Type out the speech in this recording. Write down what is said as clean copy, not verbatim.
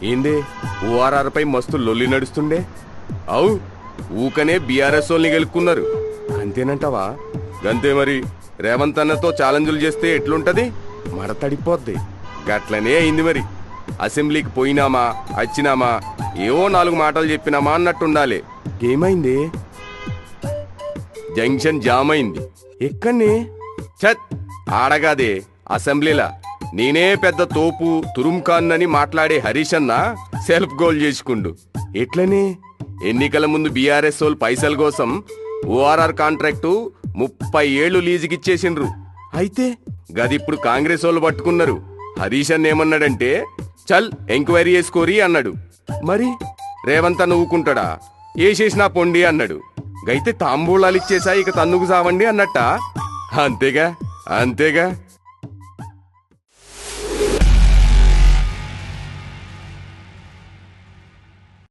ఏందే ఓఆర్ఆర్ పై మస్తు లొల్లి నడుస్తుండే? అవు ఊకనే బీఆర్ఎస్ వాళ్ళని గెలుక్కున్నారు అంతేనంటావా? గంతే మరి. రేవంత్ అన్నతో ఛాలెంజులు చేస్తే ఎట్లుంటది? మడతడిపోద్ది. గట్లనే అయింది మరి. అసెంబ్లీకి పోయినామా వచ్చినామా ఏవో 4 మాటలు చెప్పినామా అన్నట్టుండాలి. ఏమైంది? జంక్షన్ జామ్ అయింది. ఎక్కడనే? చత్ ఆడగాదే అసెంబ్లీలా. నేనే పెద్ద తోపు తురుంఖాన్ అని మాట్లాడే హరీష్ అన్న సెల్ఫ్ గోల్ చేసుకుండు. ఎట్లనే? ఎన్నికల ముందు బీఆర్ఎస్ వాళ్ళు పైసల కోసం ఓఆర్ఆర్ కాంట్రాక్టు 30 ఏళ్లు లీజుకిచ్చేసిండ్రు. అయితే గదిప్పుడు కాంగ్రెస్ వాళ్ళు పట్టుకున్నారు. హరీష్ అన్న ఏమన్నాడంటే చల్ ఎంక్వైరీ చేసుకోరి అన్నాడు. మరి రేవంత్ అన్న ఊకుంటాడా? ఏసేసినా పొండి అన్నాడు. గైతే తాంబూలాలు ఇచ్చేసా ఇక తన్నుకు సావండి అన్నట్ట. అంతేగా అంతేగా.